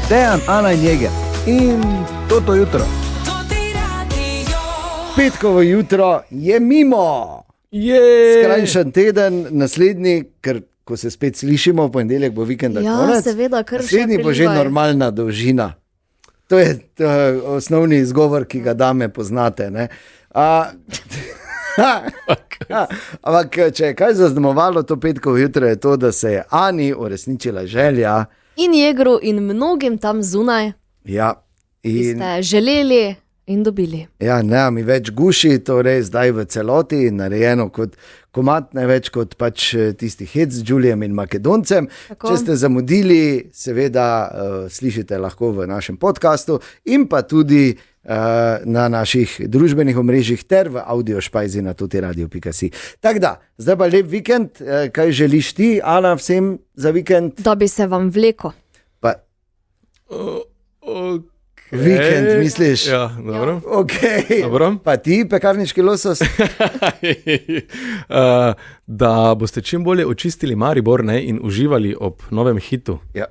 Dejan, Ana in Jeger. In to jutro. Petkovo jutro je mimo. Skrajšan teden, naslednji, ker ko se spet slišimo, v ponedeljek bo vikend konec. Seveda, kar naslednji bo že normalna dolžina. To je osnovni izgovor, ki ga dame poznate. Ampak, če je kaj zaznamovalo to petkovo jutro, je to, da se je Ani uresničila želja. In Jegru in mnogim tam zunaj, ki ste želeli in dobili. Ja, ne, mi več guši, torej zdaj v celoti, narejeno kot komad, ne več kot pač tisti hec z Julijem in Makedoncem. Tako. Če ste zamudili, seveda slišite lahko v našem podcastu in pa tudi na naših družbenih omrežjih ter v audio špajzi na tutiradio.si. Tako da, zdaj pa lep vikend, kaj želiš ti, Ana, vsem za vikend? Da bi se vam vleko. Pa... Vikend, misliš? Ja, dobro. Okay. Dobro. Pa ti, pekarniški losos? Da boste čim bolje očistili Maribor, ne, in uživali ob novem hitu. Ja.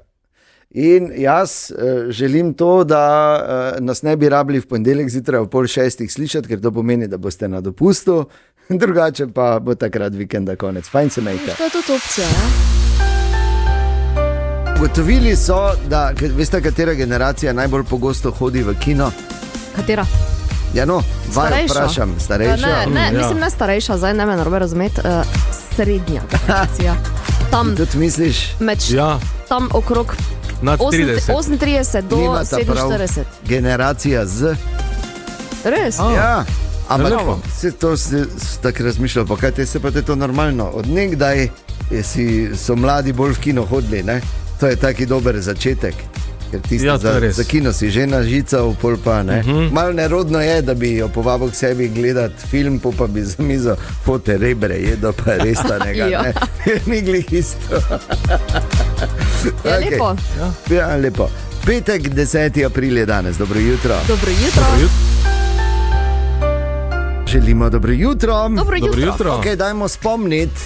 In jaz želim to, da nas ne bi rabili v ponedeljek zjutraj ob 5:30 slišati, ker to pomeni, da boste na dopustu, drugače pa bo takrat vikenda konec. Fajn se imejte. To je tudi opcija, ja? Ugotovili so, da, veste, katera generacija najbolj pogosto hodi v kino? Katera? Ja, no, vaj vprašam, starejša? Ne, mislim, ne starejša, zdaj ne me narobe razumeti, srednja generacija. Tam, tudi misliš? Tam okrog 38 do 47. Generacija Z. Res? Ja, ampak se to tako razmišljalo, pa kaj te se pa te to normalno? Od nekdaj so mladi bolj v kino hodili, ne? To je taki dober začetek. Ker tisti za kino si že nažical, pol pa ne. Malo nerodno je, da bi jo povabil k sebi gledati film, pa bi za mizo fote rebre jedel, pa res tanega, ne. Ni glih isto. Je lepo. Ja, lepo. Petek, 10. april je danes. Dobro jutro. Dobro jutro. Želimo dobro jutro. Dobro jutro. Ok, dajmo spomniti,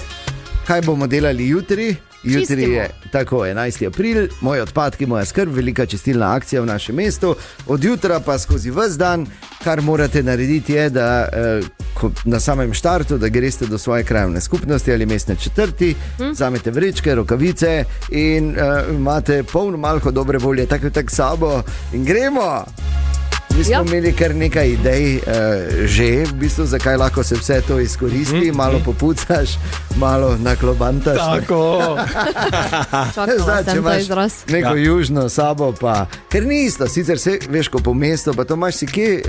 kaj bomo delali jutri. Jutri je tako 11. april, moji odpadki, moja skrb, velika čistilna akcija v našem mestu. Od jutra pa skozi ves dan, kar morate narediti je, da na samem štartu, da greste do svoje krajevne skupnosti ali mestne četrti, vzamete vrečke, rokavice in imate polno malko dobre volje, tako sabo in gremo. Mi smo imeli kar nekaj idej že, v bistvu, zakaj lahko se vse to izkoristi, malo popucaš, malo naklobantaš. Tako. Čakala sem ta izraz. Neko južno sabo pa, ker ni isto, sicer se veš, ko po mestu, pa to imaš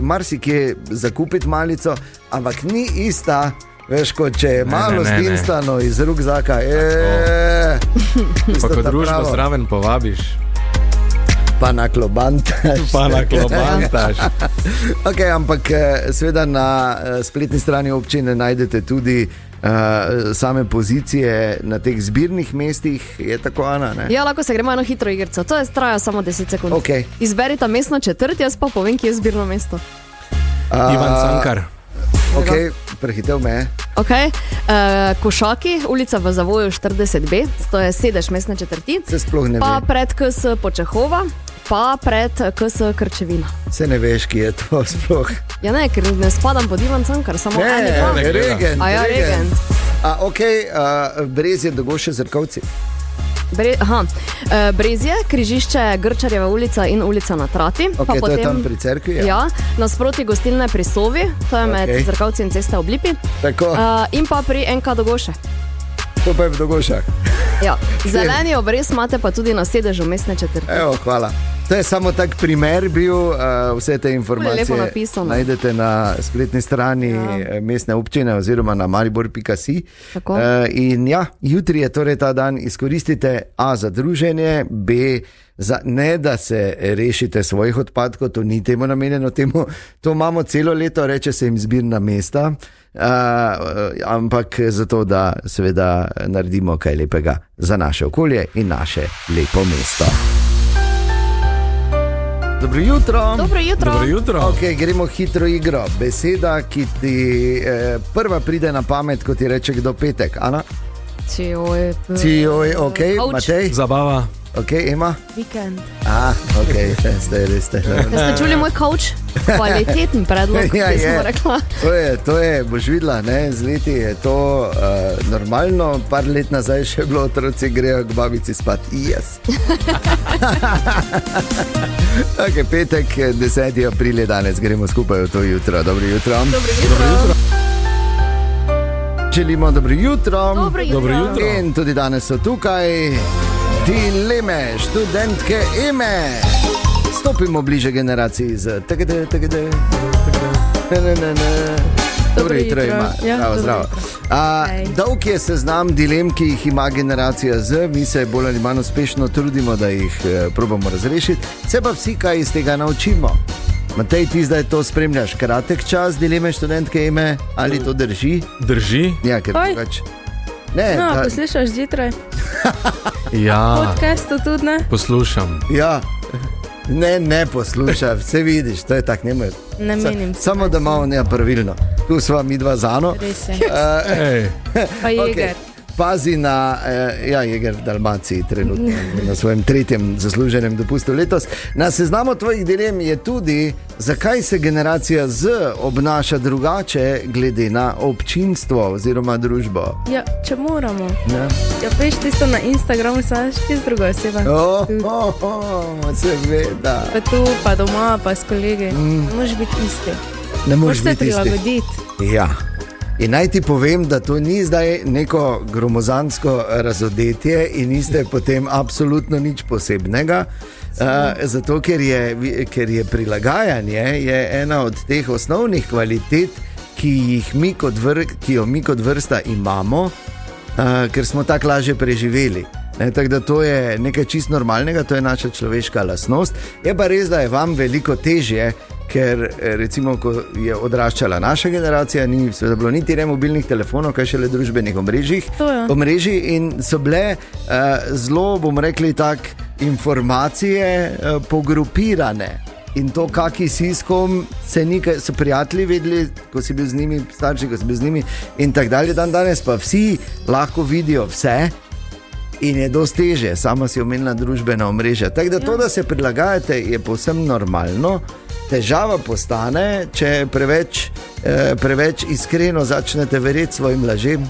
marsikje zakupiti malico, ampak ni ista, veš, kot če je malo zdinstano iz rukzaka. Pa ko družbo zraven povabiš. Pa naklobantaš. Ok, ampak seveda na spletni strani občine najdete tudi same pozicije na teh zbirnih mestih, je tako, Ana, ne? Ja, lahko se gremo eno hitro igrico, to je traja samo 10 sekund. Okay. Izberita mestno četrt, jaz pa povem, ki je zbirno mesto. Ivan Cankar. Ok, prehitev me. Ok, Košaki, ulica v Zavoju 40B, to je sedež mestne četrti. Se sploh ne ve. Pa pred KS Počehova, pa pred KS Krčevina. Se ne veš, ki je to sploh. Ja ne, ker ne spadam pod Ivan Cankar, samo eni dva. Ne, Regent. Regent. Ok, Brezje, Dogoše, Zrkovci. Brezje, križišče Grčarjeva ulica in ulica na Trati. Ok, pa to potem, je tam pri cerkvi, ja. Ja, nasproti gostilne pri Sovi, to je med Zrkovci in ceste ob Lipi. Tako. In pa pri NK Dogoše. To pa je v Dogošah. Ja, zeleni obrez imate pa tudi na sedežu mestne četrti. Evo, hvala. To je samo tak primer bil, vse te informacije najdete na spletni strani mestne občine oziroma na maribor.si. In ja, jutri je torej ta dan, izkoristite A za druženje, B za ne, da se rešite svojih odpadkov, to ni temu namenjeno, to imamo celo leto, reče se jim zbirna mesta, ampak zato, da seveda naredimo kaj lepega za naše okolje in naše lepo mesto. Dobro jutro. Dobro jutro. Dobro jutro. Ok, gremo hitro igro. Beseda, ki ti prva pride na pamet, ko ti reče kdo petek. Ana? Cijoj. Ok, Matej? Zabava. Ok, Ema? Vikend. Ok, res ste. Ste čuli moj coach? Kvaliteten predlog, Ja, ki sem je. rekla. To je, boš videla, ne, z leti je to normalno, par let nazaj še bilo, otroci grejo k babici spat, yes. Ok, petek, 10. april je danes, gremo skupaj v to jutro. Dobro jutro. Želimo dobro jutro. Dobro jutro. In tudi danes so tukaj dileme študentke Eme. Stopimo bliže generaciji z TGD. Dobro jutro, Ema. Ja, Zdravo. Hej. Dolg je seznam dilem, ki jih ima generacija Z, mi se bolj ali manj uspešno trudimo, da jih probamo razrešiti, se pa vsi kaj iz tega naučimo. Matej, ti zdaj to spremljaš kratek čas dileme študentke Eme, ali to drži? Drži? Ja, ker Oj. pač. Ne, No, poslušaš zjutraj? Ja, Podcastu tudi ne? poslušam. ja. Ne poslušaj, vse vidiš, to je tako, ne moreš. Ne menim. Samo da malo nepravilno. Tu sva mi dva zano. Res je. Ej, Pa Jeger. Pazi na Jeger v Dalmaciji, trenutno na svojem 3. zasluženem dopustu letos. Na seznamu tvojih dilem je tudi, zakaj se generacija Z obnaša drugače glede na občinstvo oziroma družbo. Ja, če moramo. Ja. Ja, veš tisto na Instagramu, znaš čisto druga oseba. Seveda. Pa tu, pa doma, pa s kolegi. Ne moreš biti isti. Ne Moraš moreš se biti isti. prilagoditi. Ja. In naj ti povem, da to ni zdaj neko gromozansko razodetje in niste potem absolutno nič posebnega, zato ker je prilagajanje je ena od teh osnovnih kvalitet, ki jo mi kot vrsta imamo, ker smo tako lažje preživeli. Tako da to je nekaj čist normalnega, to je naša človeška lastnost. Je pa res, da je vam veliko težje, ker recimo, ko je odraščala naša generacija, ni bilo niti mobilnih telefonov, kaj šele družbenih omrežij in so bile zelo, bomo rekli tako, informacije pogrupirane. In to, kaki si s kom, so prijatelji vedeli, ko si bil z njimi, starši, ko si bil z njimi in tako dalje. Danes pa vsi lahko vidijo vse in je dosti teže, sama si omenila družbena omrežja. Tako da to, da se prilagajate, je povsem normalno. Težava postane, če preveč iskreno začnete verjeti svojim lažem.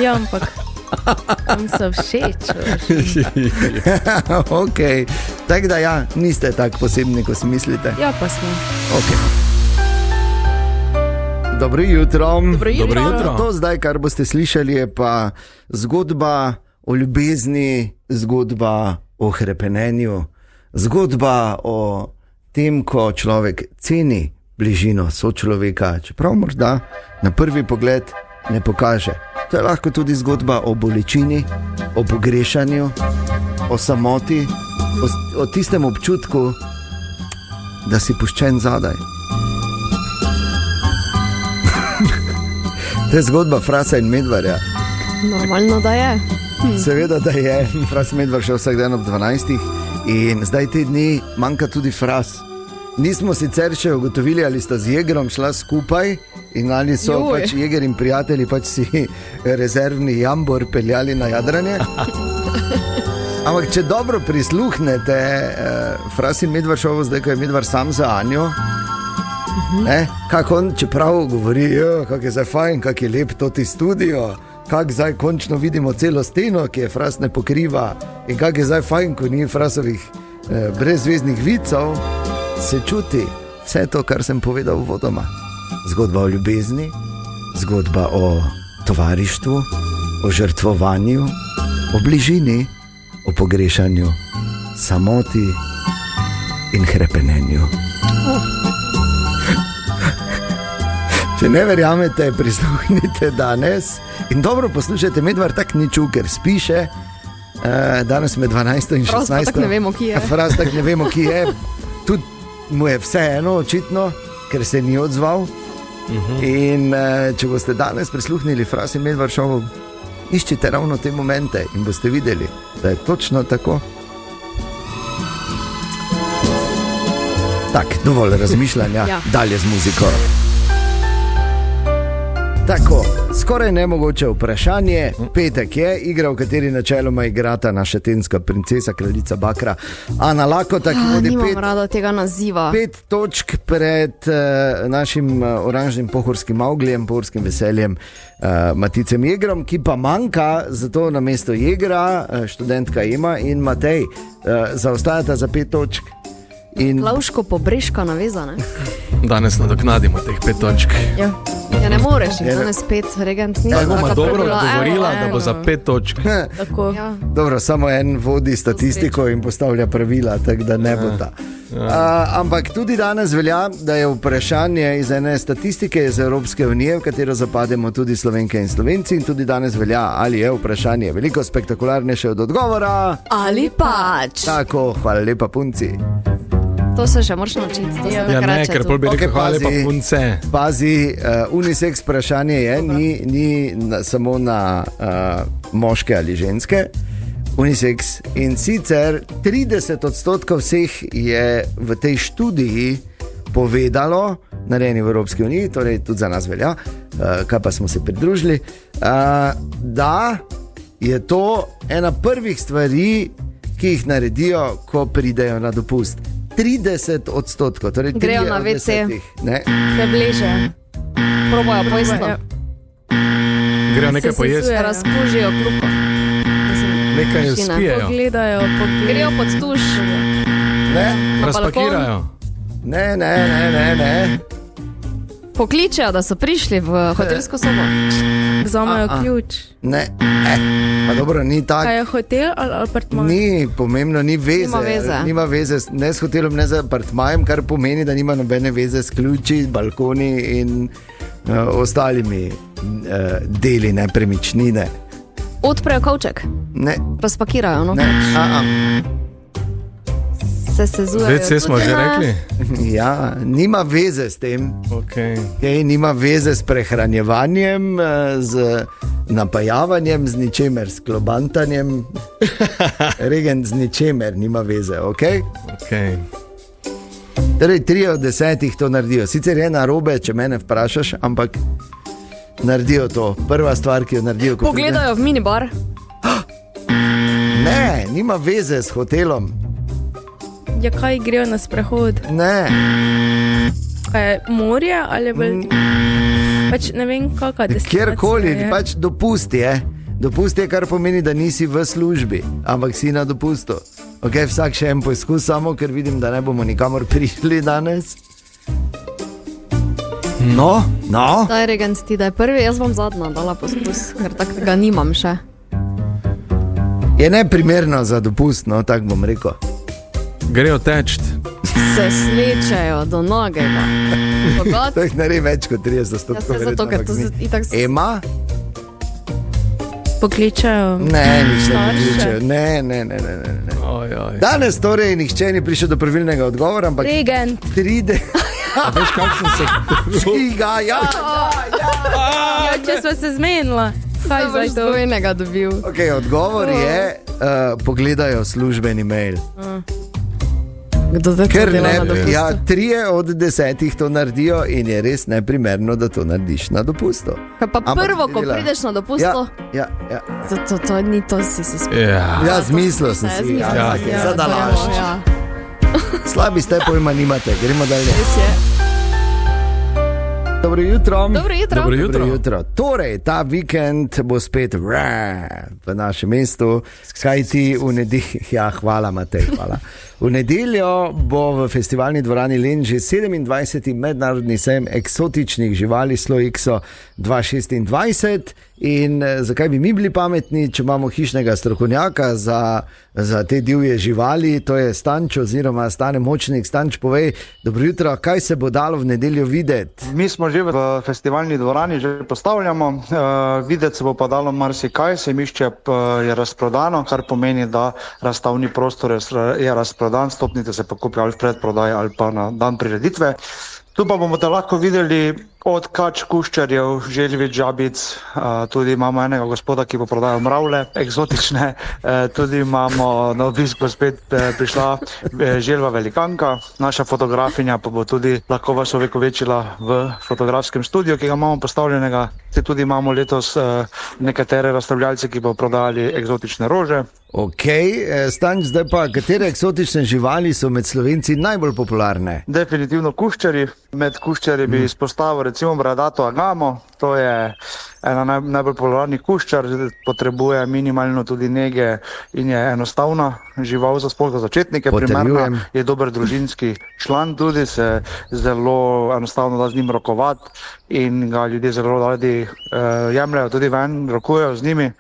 Ja, ampak tam so všeč. Okay. Tako da ja, niste tako posebni, kot si mislite. Ja, pa smo. Okay. Dobro jutro. Dobro jutro. To zdaj, kar boste slišali, je pa zgodba o ljubezni, zgodba o hrepenenju, zgodba o tem, ko človek ceni bližino sočloveka, čeprav morda na prvi pogled ne pokaže. To je lahko tudi zgodba o bolečini, o pogrešanju, o samoti, o tistem občutku, da si puščen zadaj. To je zgodba Frasa in Medvarja. Normalno, da je. Seveda, da je. Fras Medvar šel vsak dan ob 12. In zdaj te dni manjka tudi Fras. Nismo sicer še ugotovili, ali sta z Jegerom šla skupaj in ali so pač Jeger in prijatelji pač si rezervni jambor peljali na jadranje. Ampak če dobro prisluhnete Fras in Medvar šovu, zdaj ko je Medvar sam za Anjo, kako on čeprav govori, kako je zdaj fajn, kako je lep toti studio, kako zdaj končno vidimo celo steno, ki je Fras ne pokriva, in kako je zdaj fajn, ko ni Frasovih brezveznih vicov, se čuti vse to, kar sem povedal uvodoma. Zgodba o ljubezni, zgodba o tovarištvu, o žrtvovanju, o bližini, o pogrešanju, samoti in hrepenenju. Če ne verjamete, prisluhnite danes in dobro poslušajte. Medvar tak ni čul, ker spiše. Danes med 12 in 16. Fras tak ne vemo, ki je. Fras tak ne vemo, ki je. Tudi mu je vseeno očitno, ker se ni odzval. In če boste danes prisluhnili Fras in Medvar šovu, iščite ravno te momente in boste videli, da je točno tako. Tak, dovolj razmišljanja, dalje z muziko. Tako, Skoraj nemogoče vprašanje. Petek je igra, v kateri načeloma igrata naša tenska princesa, kraljica Bakra, Ana Lakota, ki vodi Nimam rada tega naziva. 5 točk pred našim oranžnim pohorskim Mauglijem, pohorskim veseljem, Maticem Jegrom, ki pa manjka, zato na mesto Jegra študentka Ema in Matej zaostajata za 5 točk. Klavško pobreška naveza, ne? Danes nadoknadimo teh 5 točk. Ja, ne moreš, danes spet regent ni. Tako bomo dobro odgovorila, da bo za 5 točk. Tako. Ja. Dobro, samo en vodi statistiko in postavlja pravila, tako da ne bo ta. Ampak tudi danes velja, da je vprašanje iz ene statistike iz Evropske unije, v katero zapademo tudi Slovenke in Slovenci, in tudi danes velja, ali je vprašanje veliko spektakularnejše od odgovora. Ali pač. Tako, hvala lepa punci. To se še moraš naučiti. Ja, ne, ker pol bi rekel, hvala lepa punce. Pazi, unisex vprašanje je, ni samo na moške ali ženske. Unisex. In sicer 30% vseh je v tej študiji povedalo, narejeni v Evropski uniji, torej tudi za nas velja, kaj pa smo se pridružili, da je to ena prvih stvari, ki jih naredijo, ko pridejo na dopust. 30%, torej grejo na WC. Ne? Se bliže. Probajo pojesti. Grejo nekaj pojesti. Razkužijo klupo. Nekaj jo spijejo. Pogledajo. Grejo pod tuš. Ne? Razpakirajo. Ne. Pokličejo, da so prišli v hotelsko sobo. Vzamejo ključ. Ne. Pa dobro, ni tako. Kaj je hotel ali apartma? Ni pomembno, ni veze. Nima veze ne s hotelom, ne z apartmajem, kar pomeni, da nima nobene veze s ključi, balkoni in ostalimi deli nepremičnine. Odprejo kovček. Ne. Razpakirajo, no. Ne. Se sezujejo. WC smo že rekli? Ja, nima veze s tem. Okay, nima veze s prehranjevanjem, z napajavanjem, z ničemer, s klobantanjem. Regent z ničemer nima veze, ok? Okay. Torej, 3 od 10 to naredijo. Sicer je narobe, če mene vprašaš, ampak naredijo to. Prva stvar, ki jo naredijo, ko pogledajo v minibar. Ne, nima veze s hotelom. Ja, kaj grejo na sprehod? Ne. Kaj je morje ali bolj... Pač ne vem, kakva destinacija je. Kjerkoli, pač dopust je. Dopust je, kar pomeni, da nisi v službi, ampak si na dopustu. Ok, vsak še en poizkus, samo ker vidim, da ne bomo nikamor prišli danes. No. Daj, regent, ti da je prvi, jaz bom zadnja dala poskus, ker tako ga nimam še. Je neprimerno za dopust, no, tako bom rekel. Grejo teč. Se slečejo do nogega. To jih naredi več kot 30%. Ja, se zato, ker to itak... Ema? Pokličajo. Ne, nič ne pokličajo. Ne. Danes torej nihče ni prišel do pravilnega odgovora, ampak... Regent. 30... A veš, kak sem se... Čiga, ja. Ja, če sva se zmenila. Kaj boš dvojnega dobil? Ok, odgovor je, pogledajo službeni mail. Kdo da ker ne, ja, 3 od 10 to naredijo in je res neprimerno, da to narediš na dopustu. Kaj pa prvo, ko prideš na dopustu? Ja. To ni to, si spomnil. Ja, zmislil sem si. Zadalaš. Slabi ste, pojma nimate. Gremo dalje. Dobro jutro. Torej, ta vikend bo spet v našem mestu, kajti v nedeljo, hvala Matej, hvala. V nedeljo bo v festivalni dvorani Lenži 27. mednarodni sejem eksotičnih živali SLOEXO 2026. In zakaj bi mi bili pametni, če imamo hišnega strokovnjaka za te divje živali, to je Stanč oziroma Stane Močnik. Stanč, povej, dobro jutro, kaj se bo dalo v nedeljo videti? Mi smo že v festivalni dvorani, že postavljamo, videti se bo pa dalo marsikaj, sejmišče je razprodano, kar pomeni, da razstavni prostor je razprodan, stopnice se pa kupljajo ali v predprodaji ali pa na dan prireditve. Tu pa bomo lahko videli Od kač, kuščarjev, želvic, žabic, tudi imamo enega gospoda, ki bo prodajal mravlje, eksotične, tudi imamo na obisk spet prišla želva velikanka, naša fotografinja pa bo tudi lahko vas ovekovečila v fotografskem studiu, ki ga imamo postavljenega. Tudi imamo letos nekatere razstavljalce, ki bo prodajali eksotične rože. Ok, Stanč, zdaj pa, katere eksotične živali so med Slovenci najbolj popularne? Definitivno kuščari. Med kuščari bi izpostavil recimo bradato agamo, to je ena najbolj popularnih kuščar, potrebuje minimalno tudi nege in je enostavna žival za sploh za začetnike, primerna, je dober družinski član tudi, se zelo enostavno da z njim rokovati in ga ljudje zelo radi jemljajo tudi ven, rokujejo z njimi.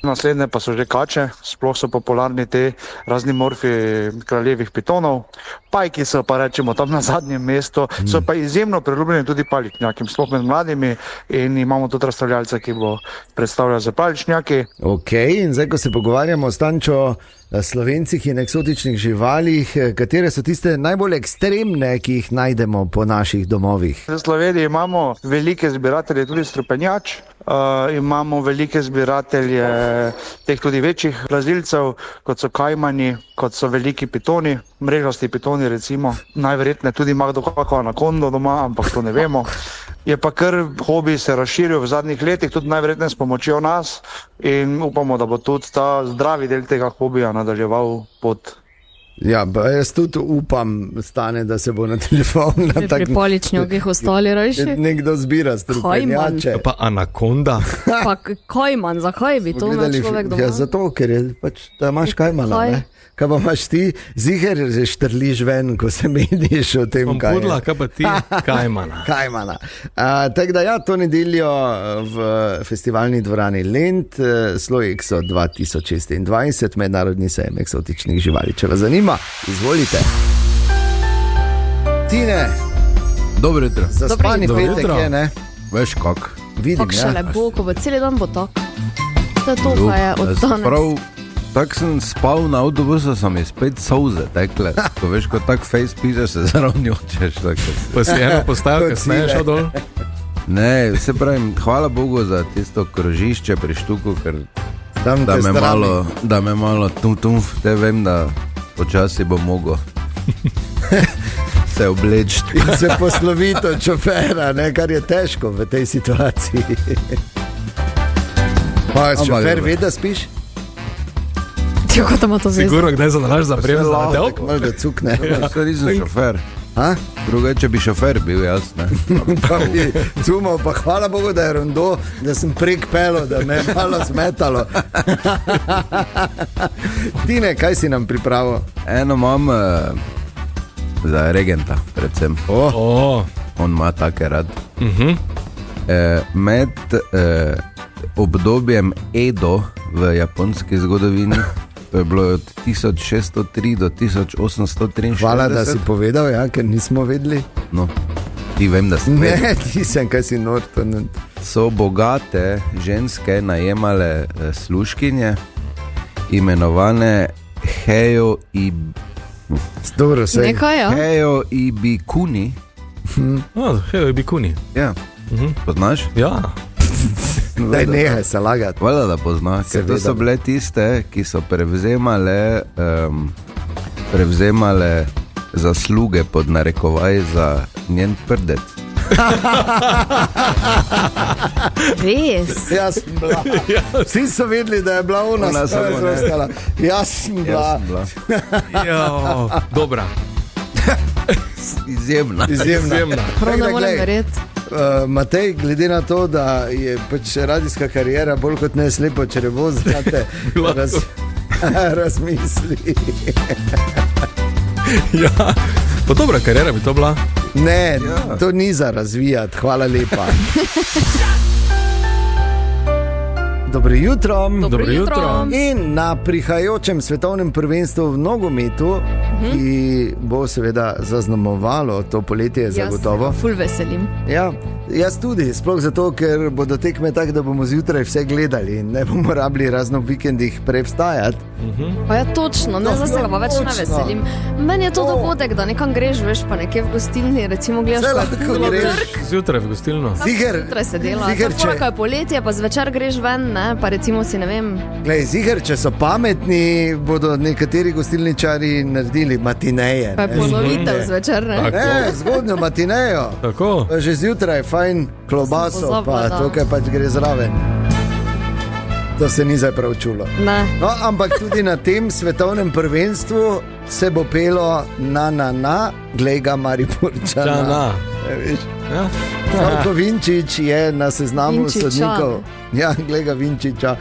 Naslednje pa so že kače, sploh so popularni te razni morfi kraljevih pitonov. Pajki so pa rečemo tam na zadnjem mestu, so pa izjemno priljubljeni tudi paličnjaki, sploh med mladimi in imamo tudi razstavljalca, ki bo predstavljal za paličnjaki. Ok, in zdaj, ko se pogovarjamo, Stančo, o Slovencih in eksotičnih živalih, katere so tiste najbolj ekstremne, ki jih najdemo po naših domovih? V Sloveniji imamo velike zbiratelje tudi strupenjač, imamo velike zbiratelje teh tudi večjih plazilcev, kot so kajmani, kot so veliki pitoni, mrežasti pitoni recimo. Najverjetneje tudi ima kdo kako anakondo doma, ampak to ne vemo. Je pa kar hobi se razširil v zadnjih letih, tudi najverjetneje s pomočjo nas in upamo, da bo tudi ta zdravi del tega hobija nadaljeval pot. Ja, jaz tudi upam, Stane, da se bo nadaljeval na tak... Pri paličnjogih ostali rajši. Nekdo zbira strupenjače. Pa anakonda. Pa kajman, zakaj bi to na človek doma? Ja, zato, ker je pač, da imaš kajmana, ne? Kaj pa imaš ti, ziher že štrliš ven, ko se meniš o tem, kaj je. Pudla, kaj pa ti, kajmana. Kajmana. Tako da ja, to nedeljo v festivalni dvorani Lent, Sloexo 2026, mednarodni sejem eksotičnih živali. Če vas zanima, izvolite. Tine. Dobro jutro. Zaspani petek je, ne? Veš kak. Vidim, Pak še lepo, ko bo celi dan bo tak. To je to, kaj je od danes. Tako sem spal na avtobusu, so mi spet solze tekle. Ko veš, ko tak face pišeš, se zaravni očeš. Pa si eno postavil, kasneje šel dol? Ne, se pravim, hvala Bogu za tisto krožišče pri Štuku, ker tam da me malo tum, te vem, da počasi bo mogo se oblečiti. In se posloviti od šofera, ne, kar je težko v tej situaciji. Pa šofer ve, da spiš? Kako tam to zvezda? Sigurno, kdaj zanalaš za prijem za nadelk? Malo da cukne. To nisem šofer. Ha? Drugače bi šofer bil, jaz ne. Pa bi cumal, pa hvala Bogu, da je rondo, da sem prek pelo, da me je malo smetalo. Tine, kaj si nam pripravil? Eno imam za regenta, predvsem. On ima take rad. Med obdobjem Edo v japonski zgodovini, to je bilo od 1603 do 1843. Hvala, da si povedal, ja, ker nismo vedeli. No, ti vem, da si vedel. Ne, nisem, kaj si Norton. So bogate ženske najemale služkinje, imenovane Heio Ibikuni. Heio Ibikuni. Ja, poznaš? Ja. Daj, nehaj se lagati. Hvala, da pozna, ker to so bile tiste, ki so prevzemale zasluge pod narekovaj za njen prdec. Res? Jaz sem bila. Vsi so vedeli, da je bila ona stala. Jaz sem bila. Dobra. Izjemna. Prav ne morem verjeti. Matej, glede na to, da je pač radijska karijera bolj kot ne slepo črevo, znate razmisli. Ja, pa dobra karijera bi to bila. Ne, to ni za razvijati, hvala lepa. Dobro jutro. Dobro jutro. In na prihajajočem svetovnem prvenstvu v nogometu, ki bo seveda zaznamovalo to poletje, zagotovo. Jaz se ful veselim. Ja, Jaz tudi, sploh zato, ker bodo tekme tako, da bomo zjutraj vse gledali in ne bomo rabili razno v vikendih prevstajati. Pa ja, točno, ne, zdaj se ga pa več ne veselim. Meni je to dogodek, da nekam greš, veš, pa nekje v gostilni, recimo gledaš, Saj ko lahko je greš. trg. Zjutraj v gostilno. Zjutraj se dela, ziher, to je poletje, pa zvečer greš ven, ne, pa recimo si ne vem. Glej, ziher, če so pametni, bodo nekateri gostilničari naredili matineje. Pa je ponovitev zvečer, ne. Tako. Ne, zgodnjo matinejo. Tako. Pa že zjutraj fajn klobaso, Sem pa pozabila, to, da. kaj pač gre zraven. To se ni zdaj prav čulo. Ne. No, ampak tudi na tem svetovnem prvenstvu se bo pelo glej ga Mariborčana. Ja. Slavko Vinčič je na seznamu Vinčiča. sodnikov. Ja, glej ga Vinčiča.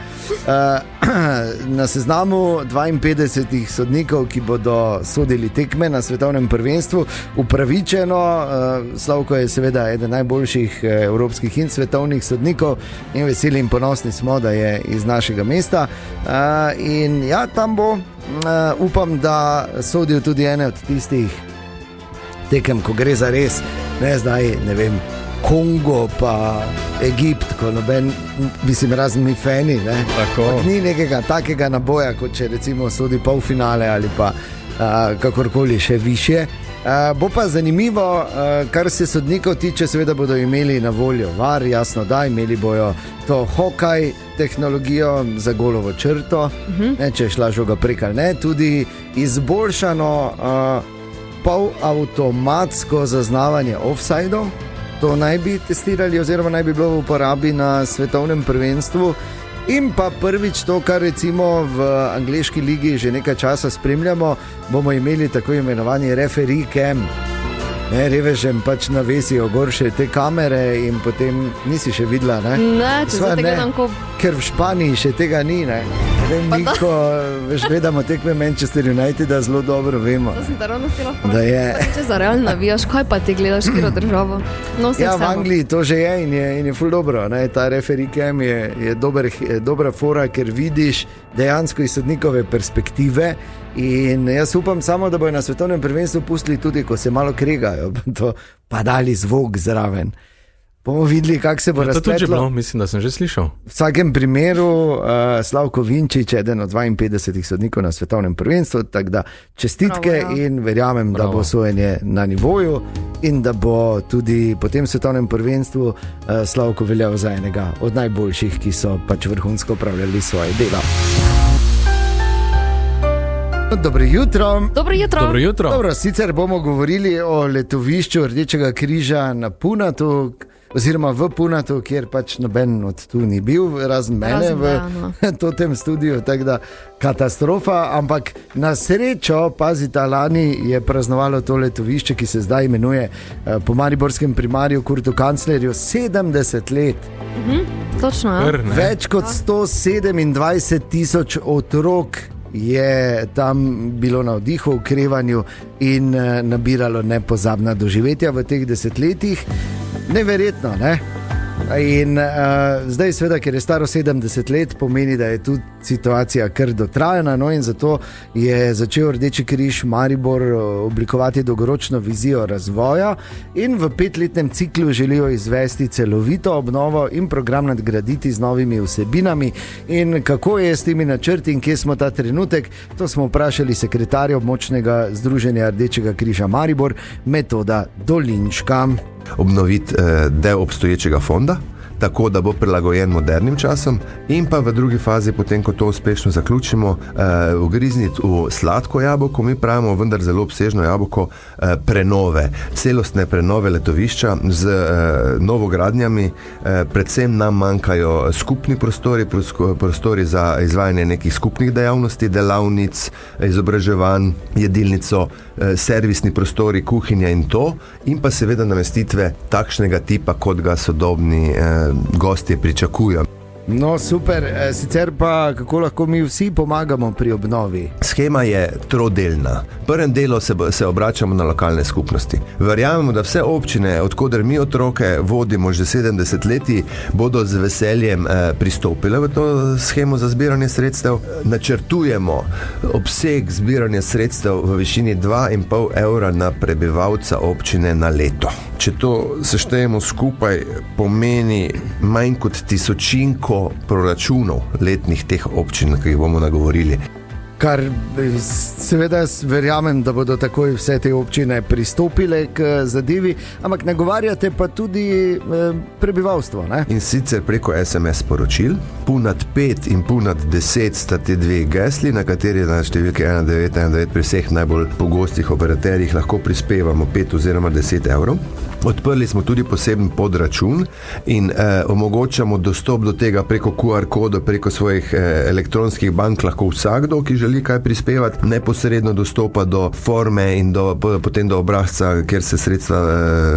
Na seznamu 52 sodnikov, ki bodo sodili tekme na svetovnem prvenstvu. Upravičeno, Slavko je seveda eden najboljših evropskih in svetovnih sodnikov in veseli in ponosni smo, da je iz našega mesta. In ja, tam bo, upam, da sodijo tudi ene od tistih tekem, ko gre za res, ne zdaj, ne vem, Kongo pa Egipt, ko noben, mislim, razen mi feni, ne. Tako. Ampak ni nekega takega naboja, kot če recimo sodi polfinale ali pa kakorkoli še više. Bo pa zanimivo, kar se sodnikov tiče, seveda bodo imeli na voljo VAR, jasno da, imeli bojo to hokaj tehnologijo za golovo črto, ne, če je šla žoga prek ali ne, tudi izboljšano polavtomatsko zaznavanje offsideov. To naj bi testirali oziroma naj bi bilo v uporabi na svetovnem prvenstvu. In pa prvič to, kar recimo v angleški ligi že nekaj časa spremljamo, bomo imeli tako imenovani referee cam. Ne, revežem pač navesijo gor še te kamere in potem nisi še videla, ne? Ne, če Sva, zdaj te ne, gledam, ko ker v Španiji še tega ni, ne? Vem, mi, ko veš, gledamo tekme Manchester Uniteda, zelo dobro vemo. to sem te ravno htela Da je. vprašati. Če za realno navijaš, kaj pa ti gledaš, kjero državo? No, vse Ja, v vseeno. Angliji to že je in je ful dobro. Ne? Ta referee cam je dobra fora, ker vidiš dejansko iz sodnikove perspektive. In jaz upam samo, da bojo na svetovnem prvenstvu pustili tudi, ko se malo kregajo, pa dali zvok zraven. Bomo videli, kako se bo To tudi že razpletlo. bilo, mislim, da sem že slišal. V vsakem primeru Slavko Vinčič je eden od 52 sodnikov na svetovnem prvenstvu, tako da čestitke. Bravo, ja. In verjamem, da Bravo. bo sojenje na nivoju in da bo tudi po tem svetovnem prvenstvu Slavko veljal za enega od najboljših, ki so pač vrhunsko upravljali svoje delo. Dobro jutro. Dobro jutro. Dobro jutro. Dobro, sicer bomo govorili o letovišču Rdečega križa na Punatu, oziroma v Punatu, kjer pač noben od tu ni bil, razen mene Razen v Dejana. tem studiu, tako da katastrofa, ampak na srečo, pazite, lani je praznovalo to letovišče, ki se zdaj imenuje po mariborskem primarju Kurtu Kanclerju 70 let. Točno, ja. Kar, ne. Več kot 127.000 otrok je tam bilo na vdihu, okrevanju in nabiralo nepozabna doživetja v teh desetletjih. Neverjetno, ne? In zdaj, seveda, ker je staro 70 let, pomeni, da je tu situacija kar dotrajana, no, in zato je začel Rdeči križ Maribor oblikovati dolgoročno vizijo razvoja in v 5-letnem ciklu želijo izvesti celovito obnovo in program nadgraditi z novimi vsebinami. In kako je s temi načrti in kje smo ta trenutek, to smo vprašali sekretarja območnega združenja Rdečega križa Maribor, Metoda Dolinška. Obnoviti del obstoječega fonda, tako da bo prilagojen modernim časom, in pa v drugi fazi, potem ko to uspešno zaključimo, ugrizniti v sladko jabolko, mi pravimo, vendar zelo obsežno jabolko, prenove, celostne prenove letovišča z novogradnjami. Predvsem nam manjkajo skupni prostori za izvajanje nekih skupnih dejavnosti, delavnic, izobraževanj, jedilnico, servisni prostori, kuhinja in to, in pa seveda namestitve takšnega tipa, kot ga sodobni gostje pričakujejo. No, super, sicer pa kako lahko mi vsi pomagamo pri obnovi? Schema je trodelna. V prvem delu se obračamo na lokalne skupnosti. Verjamemo, da vse občine, odkoder mi otroke vodimo že 70 leti, bodo z veseljem pristopile v to schemo za zbiranje sredstev. Načrtujemo obseg zbiranja sredstev v višini 2,5 evra na prebivalca občine na leto. Če to seštejemo skupaj, pomeni manj kot tisočinko proračunov letnih teh občin, ki jih bomo nagovorili. Kar seveda verjamem, da bodo takoj vse te občine pristopile k zadevi, ampak nagovarjate pa tudi prebivalstvo, ne? In sicer preko SMS sporočil, punat 5 in punat 10 sta te dve gesli, na kateri na številke 1919 pri vseh najbolj pogostih operaterjih lahko prispevamo 5 oziroma 10 evrov. Odprli smo tudi poseben podračun in omogočamo dostop do tega preko QR koda, preko svojih elektronskih bank, lahko vsakdo, ki želi kaj prispevati, neposredno dostopa do forme in potem do obrazca, kjer se sredstva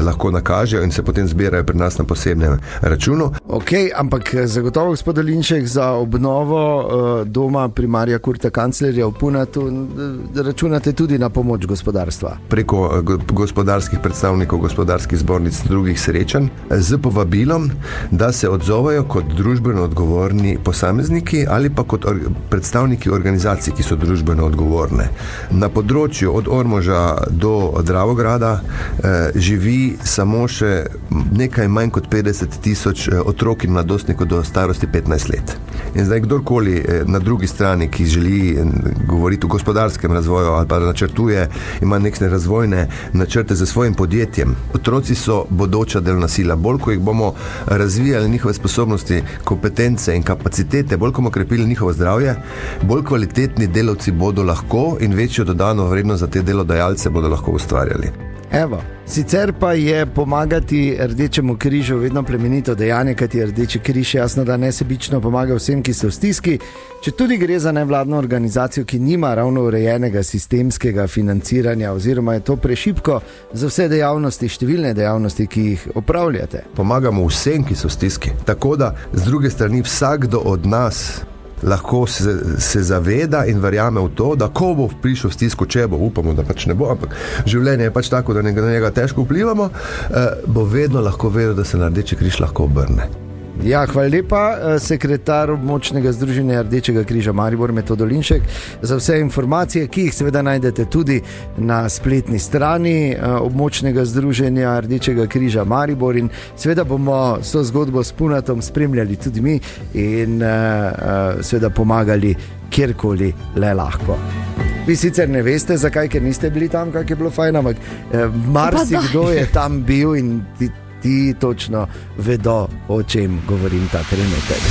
lahko nakažejo in se potem zbirajo pri nas na posebnem računu. Ok, ampak zagotovo, gospod Dolinšek, za obnovo doma primarja Kurta Kanclerja v Punatu računate tudi na pomoč gospodarstva. Preko gospodarskih predstavnikov, gospodarskih zbornic drugih srečanj z povabilom, da se odzovejo kot družbeno odgovorni posamezniki ali pa kot predstavniki organizacij, ki so družbeno odgovorne. Na področju od Ormoža do Dravograda živi samo še nekaj manj kot 50,000 otrok in mladostnikov do starosti 15 let. In zdaj kdorkoli na drugi strani, ki želi govoriti o gospodarskem razvoju ali pa načrtuje, ima neke razvojne načrte za svojim podjetjem. Otroci so bodoča delovna sila. Bolj, ko jih bomo razvijali njihove sposobnosti, kompetence in kapacitete, bolj, ko bomo krepili njihovo zdravje, bolj kvalitetni delavci bodo lahko in večjo dodano vrednost za te delodajalce bodo lahko ustvarjali. Evo, sicer pa je pomagati Rdečemu križu vedno plemenito dejanje, kajti Rdeči križ jasno, da nesebično pomaga vsem, ki so v stiski, če tudi gre za nevladno organizacijo, ki nima ravno urejenega sistemskega financiranja oziroma je to prešibko za vse dejavnosti, številne dejavnosti, ki jih opravljate. Pomagamo vsem, ki so v stiski, tako da z druge strani vsakdo od nas lahko se zaveda in verjame v to, da ko bo prišel v stisko, če bo, upamo, da pač ne bo, ampak življenje je pač tako, da na njega težko vplivamo, bo vedno lahko vedel, da se na Rdeči križ lahko obrne. Ja, hvala lepa, sekretar območnega združenja Rdečega križa Maribor, Metod Dolinšek, za vse informacije, ki jih seveda najdete tudi na spletni strani območnega združenja Rdečega križa Maribor in seveda bomo s to zgodbo s Punatom spremljali tudi mi in seveda pomagali kjerkoli le lahko. Vi sicer ne veste, zakaj, ker niste bili tam, kak je bilo fajn, ampak marsikdo je tam bil in ti točno vedo, o čem govorim ta trenutek.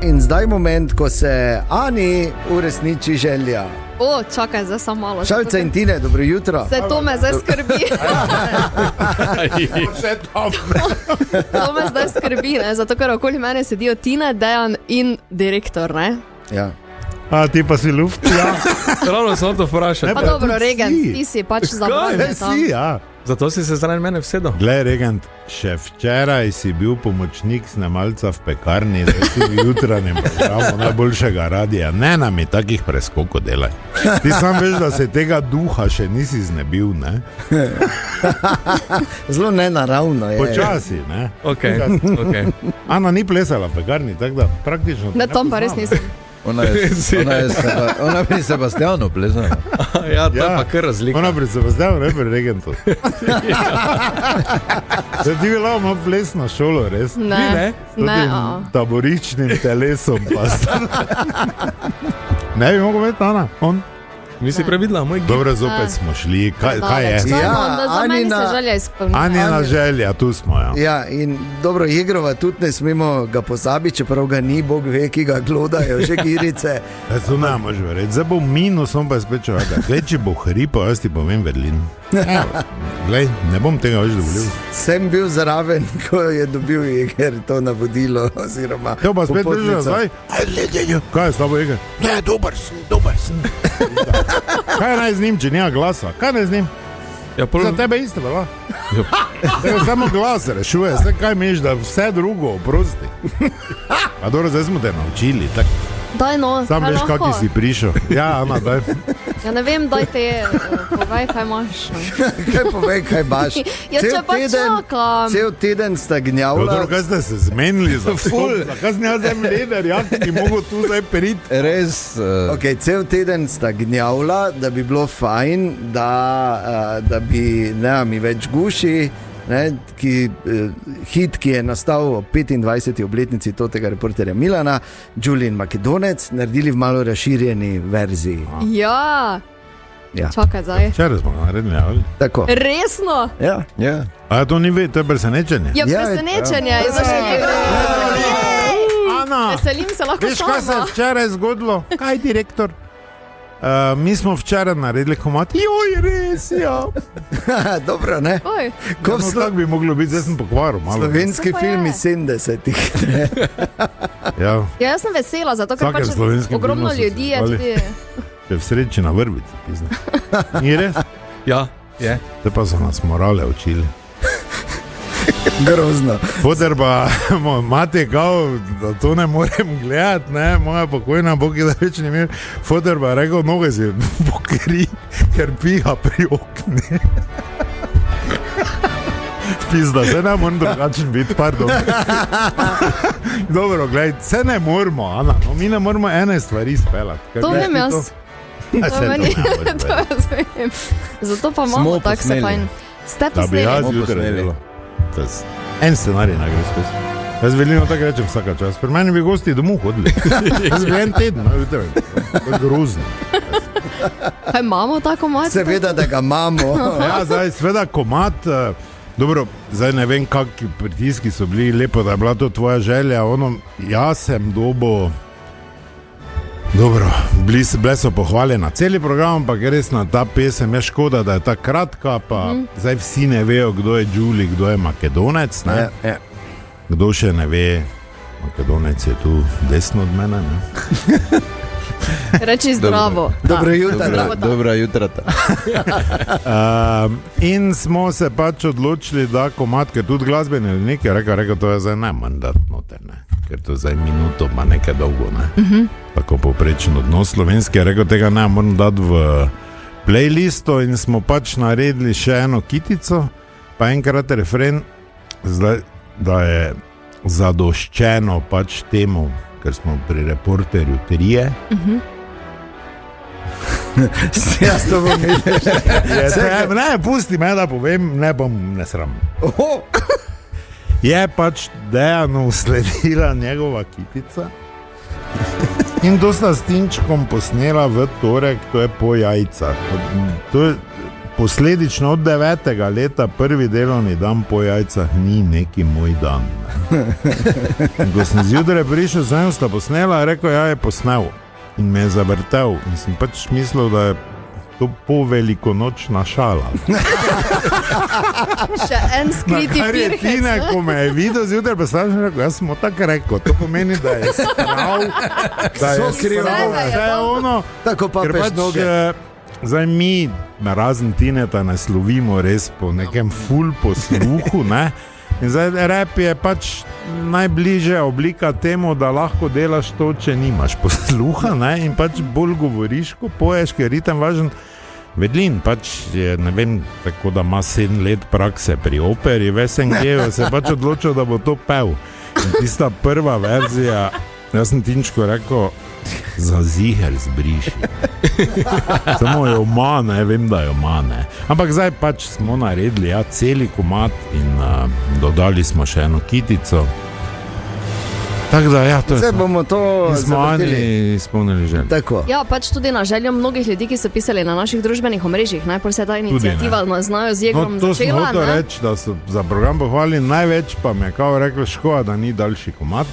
In zdaj moment, ko se Ani uresniči želja. O, čakaj, zdaj samo malo. Šalca in Tine, dobro jutro. Se to me zdaj skrbi. To me zdaj skrbi, ne? Zato ker okoli mene sedijo Tina, Dejan in direktor, ne? Ja. A ti pa si luft? Ja. Ravno sem to vprašal. Pa dobro, Regent, ti si pač zabavljen tam. Si, ja. Zato si se zraven mene vsedel. Glej, Regent, še včeraj si bil pomočnik snemalca v pekarni, da si v jutranjem programu najboljšega radija. Ne nam je takih preskokov delaj. Ti sam veš, da se tega duha še nisi znebil, ne? Zelo nenaravno je. Počasi, ne? Okay. Ana ni plesala v pekarni, tako da praktično... Ne, tam pa res nisem. Ona je pri Sebastjanu plesala. Ja, to je pa kar razlika. Ona pri Sebastjanu, ne pri Regentu. Se ti bila ima plesno šolo, res? Ne. S tem taboričnim telesom pa sta. Ne bi mogel imeti, Ana, on? Mi si previdela, moj gib. Dobro, zopet smo šli. Kaj je? Za meni se želja izpolnila. Anina želja, tu smo, ja. Ja, in dobro, Jegrova tudi ne smemo ga pozabiti, čeprav ga ni, Bog ve, ki ga glodajo, že girice. To ne moš verjeti, zdaj bo minus, on pa je spet čovaka. Glej, če bo hripal, jaz ti povem Berlin. Glej, ne bom tega več dovolil. Sem bil zraven, ko je dobil Jeger to navodilo, oziroma jo pa spet držal nazaj. Kaj je s tabo, Jeger? Ne, dober sem. Kaj naj z njim, če nima glasa? Kaj naj z njim? Ja, Za tebe isto, vela. Tebe samo glas rešuje, zdaj kaj misliš, da vse drugo oprosti. A dobro, zdaj smo te naučili, tako. Daj no, Sam kaj veš, lahko? kak si prišel. Ja, Ana, daj. Ja ne vem, daj te, povej, kaj imaš. Kaj povej, kaj baš? Ja, če pa čakam. Cel teden sta gnjavila. Dobro, kaj ste se zmenili za ful? Zakaj sem jaz zdaj mleder, ja, ki mogo tu zdaj priti? Res, Okay, cel teden sta gnjavila, da bi bilo fajn, da bi mi več guši, ne, hit, ki je nastal ob 25. obletnici tega reporterja Milana, Julien Makedonec, naredili v malo razširjeni verziji. Ja, Ja. čakaj zdaj. Včeraj smo ga naredili, ali? Tako. Resno? Ja. ja. A to ni to je presenečenje? Ja, Ja, presenečenje. ja. Ja, Ana, veselim se lahko veš, kaj se je sama. včeraj zgodilo? Kaj, direktor? Mi smo včeraj naredili komat. Joj, res, ja. Dobro, ne? Oj, Ko No, tako bi moglo biti, zdaj sem pokvaril malo. slovenski To pa film je. iz 70-ih. Ja, ja, jaz sem vesela, zato ker Vsakem pač slovenskem ogromno filmu so ljudi je se tudi... še v sreči na vrbici, pizna. Ni res? Ja, je. Te pa so nas morale učili. Grozno. Foter pa, mati kao, da to ne morem gledati, ne, moja pokojna boki, da več ne imel. Foter pa je rekel, noge si pokri, ker piha pri okni. Pizda, se ne morem drugačen biti, pardon. Dobro, gledaj, se ne moramo, Ana, no, mi ne moramo ene stvari speljati. ker To gledaj, vem ti jaz. A, se To meni- to ne moreš To jaz vem. Zato pa imamo Smo tako se posneli. fajn. Ste Da bi jaz posneli? zjutraj posneli. delal. To je en scenarij na gre skozi. Jaz veliko tako rečem vsaka čas. Pri meni bi gosti domov hodili. Jaz bi en teden, no, jutraj. To je grozno. Kaj imamo tako malo? Seveda, da ga imamo. Ja, zdaj sveda komat. Dobro, zdaj ne vem, kakšni pritiski so bili, lepo, da je bila to tvoja želja. Ono, jaz sem dobo. Dobro, bile so pohvale na celi program, ampak res na ta pesem je škoda, da je ta kratka, pa zdaj vsi ne vejo, kdo je Đuli, kdo je Makedonec, ne? Ja. Kdo še ne ve, Makedonec je tu desno od mene, ne? Reči zdravo. Dobro jutro. Dobra jutra. In smo se pač odločili, da komat, ker tudi glasbeni urednik je rekel, to je zdaj ne mandat noter, ne? Ker to je zdaj minuto, pa nekaj dolgo, ne? Tako povprečen odnos slovenski je rekel, tega ne moram dati v playlisto in smo pač naredili še eno kitico, pa enkrat refren, zdaj, da je zadoščeno pač temu, ker smo pri reporterju trije. Jaz to bom videl. Ne, pusti me, da povem, ne bom nesram. Je pač Dejanu sledila njegova kitica in to sta s Tinčkom posnela v torek, to je po jajcah. To je posledično od 9. leta, prvi delovni dan po jajcah ni neki moj dan. Ne. In ko sem zjutraj prišel, sem sta posnela, rekel, ja je posnel in me je zavrtel in sem pač mislil, da je to po velikonočna šala. Še en skriti Kar je pirhec. Tine, ko me je videl zjutraj, pa sem rekel, jaz sem mu tako rekel, to pomeni, da je sprav, da je krivo. sprav Vse je vse dobro. ono, Tako pa ker peš pač noge. zdaj mi, razen Tineta, ne slovimo res po nekem ful posluhu, ne? In zdaj rap je pač najbližja oblika temu, da lahko delaš to, če nimaš posluha, ne? In pač bolj govoriš, ko poješ, ker je ritem važen. Vedlin pač je, ne vem, tako da ima 7 let prakse pri operi, v SNG-ju se je pač odločil, da bo to pel. In tista prva verzija, jaz sem Tinčko rekel, za ziher zbriši. Samo jo ima, ne vem, da jo ima, ne. Ampak zdaj pač smo naredili, ja, celi komad in dodali smo še eno kitico. Tako da, ja, to je Zdaj to. bomo to In smo zavrteli. Ani izpolnili želje. Tako. Ja, pač tudi na željo mnogih ljudi, ki so pisali na naših družbenih omrežjih. Najprej se je ta inicijativa znajo z Jegrom No, to sem začela. hotel ne? reči, da so za program pohvalili največ, pa mi je kao rekel, škoda, da ni daljši komad.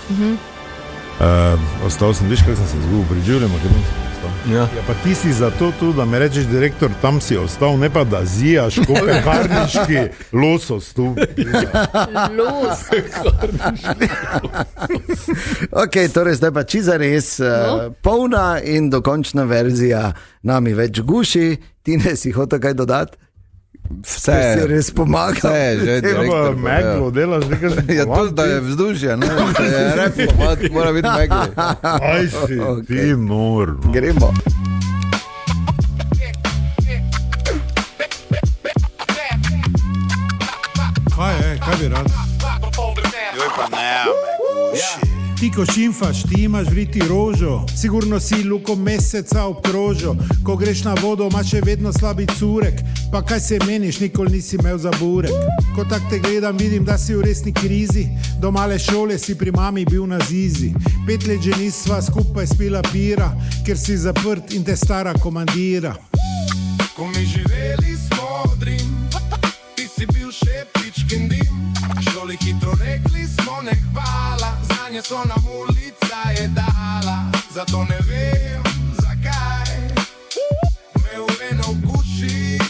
Ostal sem, viš, kaj sem se zgubil, pri Đuli Makedonskem ostal. Ja. Ja, pa ti si zato tu, da mi rečeš, direktor, tam si ostal, ne pa da zijaš, kot pekarniški losos tu. Luz. Okay, torej zdaj pa čiza res polna in dokončna verzija nami več guši. Tine si hotel kaj dodati? Vse Si res pomaga. Vse je že direktor. Meglo delaš, nekaj se Ja, to, da je vzdušje, ne, da je replo, mora biti meglo. Aj si, ti nor. No. Gremo. Kaj bi rad? Joj pa ne, me guši. Ti ko šimfaš, ti imaš vriti rožo, sigurno si luko meseca obkrožo. Ko greš na vodo, imaš še vedno slabi curek, pa kaj se meniš, nikoli nisi imel za burek. Ko tak te gledam, vidim, da si v resni krizi, do male šole si pri mami bil na zizi. 5 let že nisva skupaj spila pira, ker si zaprt in te stara komandira. Ko mi živeli smo odrim, ti si bil še pičkin dim. Šoli hitro rekli smo ne hvala, znanje so nam ulica je dala. Zato ne vem zakaj me v eno gušiš,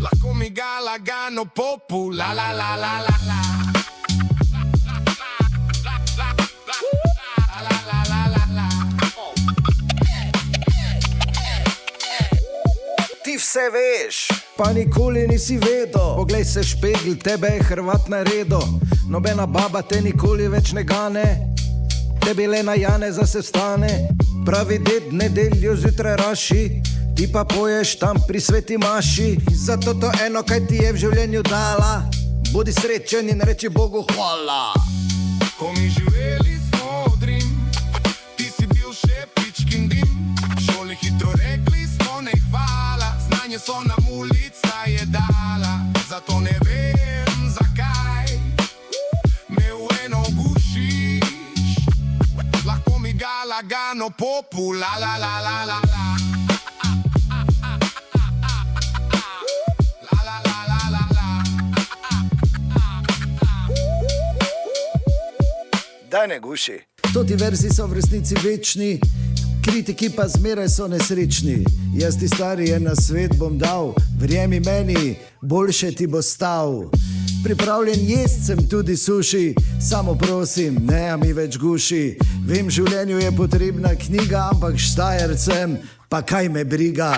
lahko mi ga lagano popu, la la la la la la. Ti vse veš, pa nikoli nisi vedel. Poglej se špegl, tebe je Hrvat naredil. Nobena baba te nikoli več ne gane, tebi le na Janeza se stane. Pravi ded nedeljo zjutraj raši, ti pa poješ tam pri sveti maši. Zato to eno, kaj ti je v življenju dala, bodi srečen in reči Bogu hvala. Ko mi živeli smo odrim, ti si bil še pičkin dim. Šoli hitro rekli smo ne hvala, znanje so nam ulica je dala. Zato ne vem zakaj me v eno gušiš, lahko mi ga lagano popu, la la la la la la. Daj ne guši. Toti verzi so v resnici večni, kritiki pa zmeraj so nesrečni. Jaz ti stari en na svet bom dal, verjemi meni, boljše ti bo stal. Pripravljen jest sem tudi suši, samo prosim, ne mi več guši. Vem, v življenju je potrebna knjiga, ampak Štajercem, pa kaj me briga.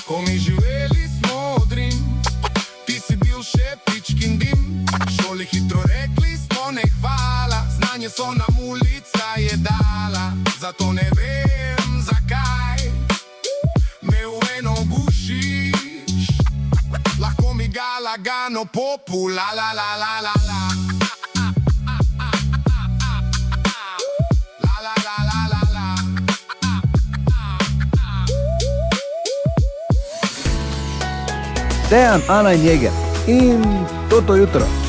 Ko mi živeli smo odrim, ti si bil še pičkin dim. Šoli hitro rekli smo ne hvala, znanje so nam ulica je dala. Zato ne vem zakaj me v eno gušiš, lahko mi ga lagano popu, la la la la la la. La la la la la la. Dejan, Ana in Jeger in Toto jutro.